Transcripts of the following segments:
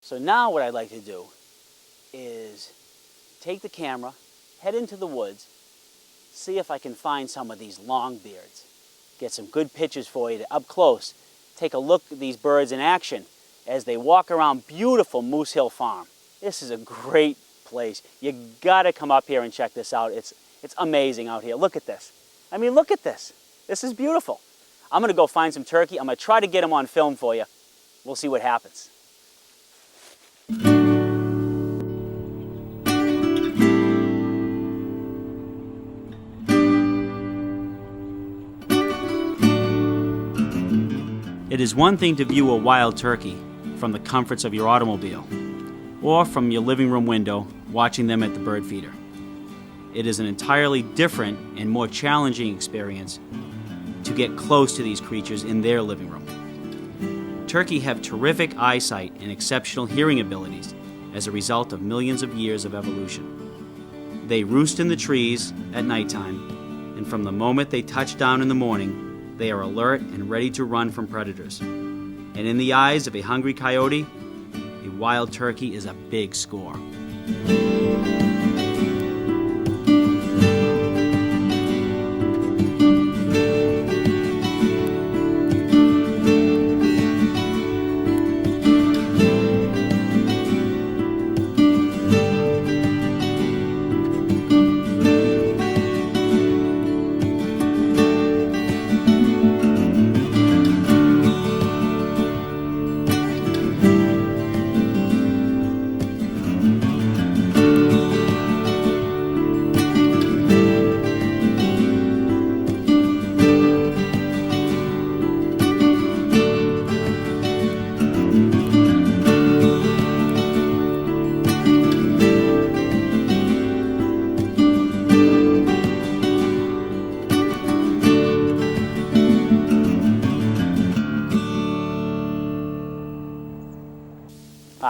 So now what I'd like to do is take the camera, head into the woods, see if I can find some of these longbeards. Get some good pictures for you to up close. Take a look at these birds in action as they walk around beautiful Moose Hill Farm. This is a great place. You gotta come up here and check this out. It's amazing out here. Look at this. I mean, look at this. This is beautiful. I'm gonna go find some turkey. I'm gonna try to get them on film for you. We'll see what happens. It is one thing to view a wild turkey from the comforts of your automobile or from your living room window watching them at the bird feeder. It is an entirely different and more challenging experience to get close to these creatures in their living room. Turkey have terrific eyesight and exceptional hearing abilities as a result of millions of years of evolution. They roost in the trees at nighttime, and from the moment they touch down in the morning, they are alert and ready to run from predators. And in the eyes of a hungry coyote, a wild turkey is a big score.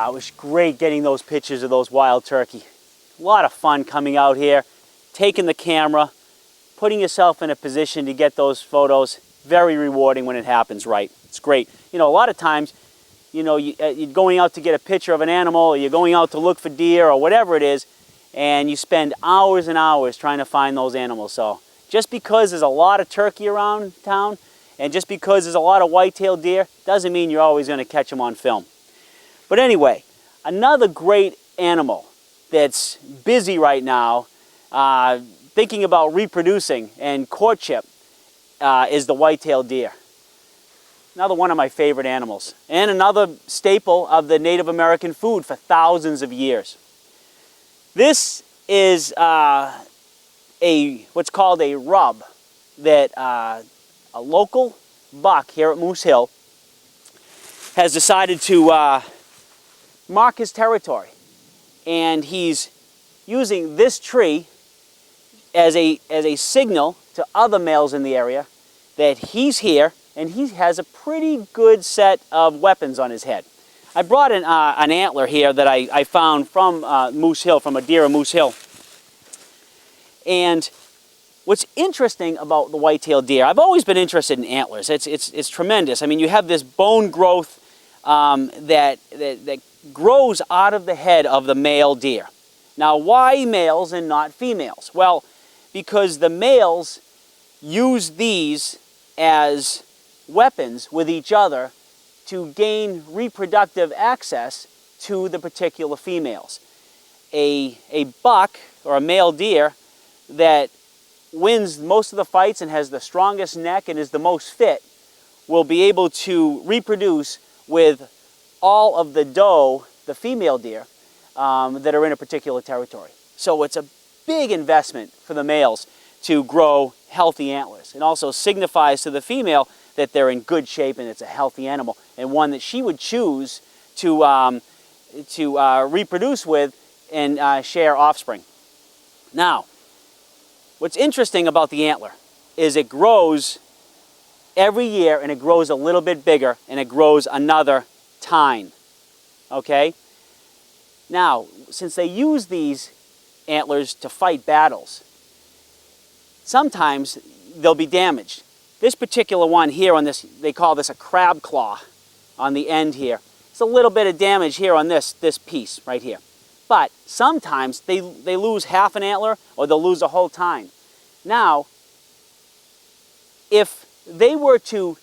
It was great getting those pictures of those wild turkey. A lot of fun coming out here, taking the camera, putting yourself in a position to get those photos. Very rewarding when it happens right. It's great. You know, a lot of times, you know, you're going out to get a picture of an animal, or you're going out to look for deer or whatever it is, and you spend hours and hours trying to find those animals. So just because there's a lot of turkey around town, and just because there's a lot of white-tailed deer, doesn't mean you're always going to catch them on film. But anyway, another great animal that's busy right now, thinking about reproducing and courtship, is the white-tailed deer. Another one of my favorite animals, and another staple of the Native American food for thousands of years. This is what's called a rub that a local buck here at Moose Hill has decided to mark his territory, and he's using this tree as a signal to other males in the area that he's here, and he has a pretty good set of weapons on his head. I brought an antler here that I found from Moose Hill, from a deer in Moose Hill. And what's interesting about the white-tailed deer, I've always been interested in antlers. It's tremendous. I mean, you have this bone growth that grows out of the head of the male deer. Now, why males and not females? Well, because the males use these as weapons with each other to gain reproductive access to the particular females. A buck, or a male deer, that wins most of the fights and has the strongest neck and is the most fit will be able to reproduce with all of the doe, the female deer, that are in a particular territory. So it's a big investment for the males to grow healthy antlers. It also signifies to the female that they're in good shape and it's a healthy animal, and one that she would choose to reproduce with and share offspring. Now, what's interesting about the antler is it grows every year, and it grows a little bit bigger, and it grows another tine. Okay? Now, since they use these antlers to fight battles, sometimes they'll be damaged. This particular one here on this, they call this a crab claw on the end here. It's a little bit of damage here on this piece right here. But sometimes they lose half an antler or they'll lose a whole tine. Now, if they were to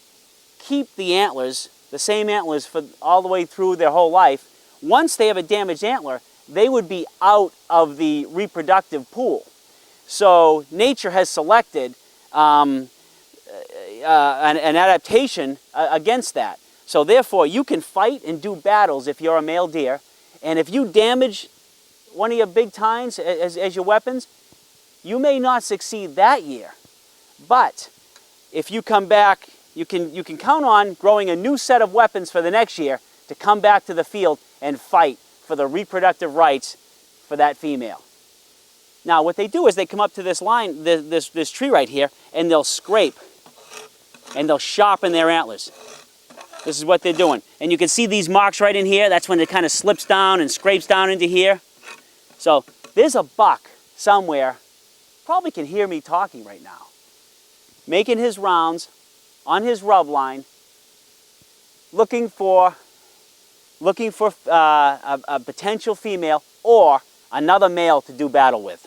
keep the antlers, the same antlers for all the way through their whole life, once they have a damaged antler, they would be out of the reproductive pool. So nature has selected an adaptation against that. So therefore, you can fight and do battles if you're a male deer, and if you damage one of your big tines as your weapons, you may not succeed that year. But if you come back, you can count on growing a new set of weapons for the next year to come back to the field and fight for the reproductive rights for that female. Now what they do is they come up to this line, this tree right here, and they'll scrape and they'll sharpen their antlers. This is what they're doing. And you can see these marks right in here. That's when it kind of slips down and scrapes down into here. So there's a buck somewhere, probably can hear me talking right now, making his rounds on his rub line, looking for a potential female or another male to do battle with.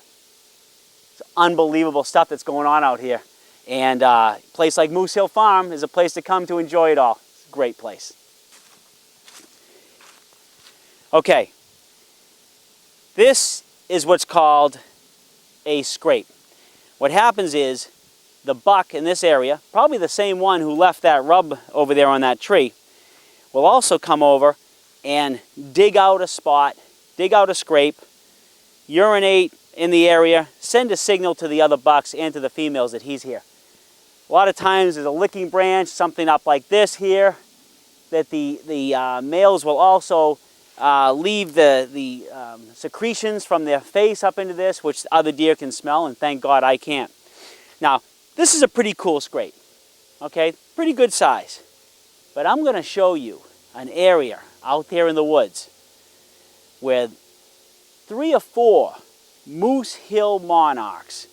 It's unbelievable stuff that's going on out here. And a place like Moose Hill Farm is a place to come to enjoy it all. It's a great place. Okay, this is what's called a scrape. What happens is the buck in this area, probably the same one who left that rub over there on that tree, will also come over and dig out a spot, dig out a scrape, urinate in the area, send a signal to the other bucks and to the females that he's here. A lot of times there's a licking branch, something up like this here, that the males will also leave the secretions from their face up into this, which other deer can smell, and thank God I can't. Now, this is a pretty cool scrape, okay? Pretty good size. But I'm going to show you an area out there in the woods where 3 or 4 Moose Hill monarchs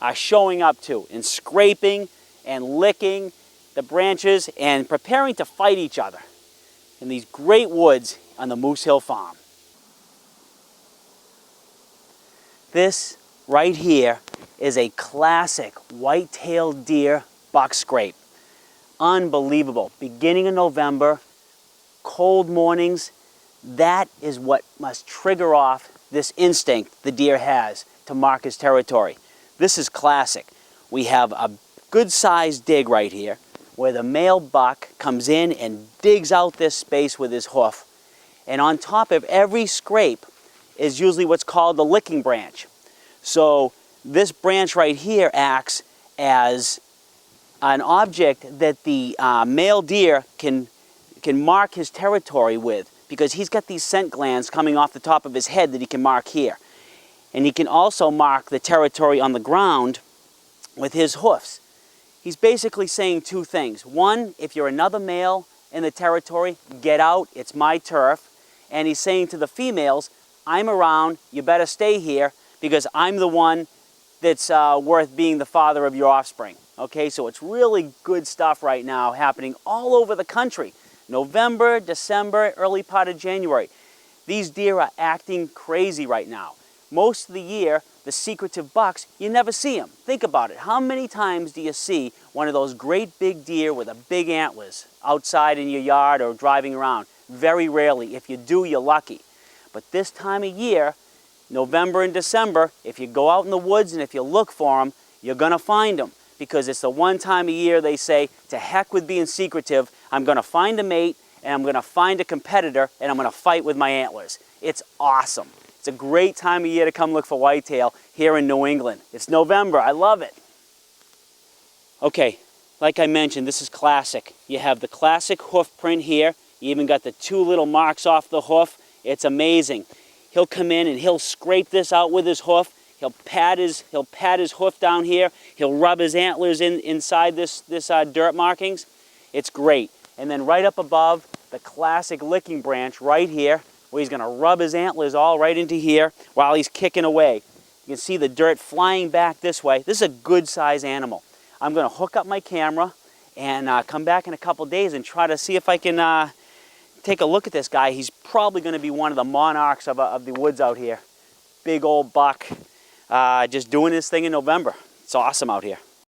are showing up to and scraping and licking the branches and preparing to fight each other in these great woods on the Moose Hill Farm. This right here is a classic white-tailed deer buck scrape. Unbelievable. Beginning of November, cold mornings, that is what must trigger off this instinct the deer has to mark his territory. This is classic. We have a good-sized dig right here where the male buck comes in and digs out this space with his hoof. And on top of every scrape is usually what's called the licking branch. So this branch right here acts as an object that the male deer can mark his territory with, because he's got these scent glands coming off the top of his head that he can mark here. And he can also mark the territory on the ground with his hoofs. He's basically saying 2 things. One, if you're another male in the territory, get out, it's my turf. And he's saying to the females, I'm around, you better stay here because I'm the one that's worth being the father of your offspring. Okay, so it's really good stuff right now happening all over the country. November, December, early part of January. These deer are acting crazy right now. Most of the year, the secretive bucks, you never see them. Think about it. How many times do you see one of those great big deer with a big antlers outside in your yard or driving around? Very rarely. If you do, you're lucky. But this time of year, November and December, if you go out in the woods and if you look for them, you're going to find them. Because it's the one time a year they say, to heck with being secretive, I'm going to find a mate and I'm going to find a competitor and I'm going to fight with my antlers. It's awesome. It's a great time of year to come look for whitetail here in New England. It's November. I love it. Okay, like I mentioned, this is classic. You have the classic hoof print here. You even got the 2 little marks off the hoof. It's amazing. He'll come in and he'll scrape this out with his hoof. He'll pat his hoof down here. He'll rub his antlers inside this dirt markings. It's great. And then right up above, the classic licking branch right here, where he's going to rub his antlers all right into here while he's kicking away. You can see the dirt flying back this way. This is a good size animal. I'm going to hook up my camera and come back in a couple days and try to see if I can take a look at this guy. He's probably going to be one of the monarchs of the woods out here. Big old buck, just doing his thing in November. It's awesome out here.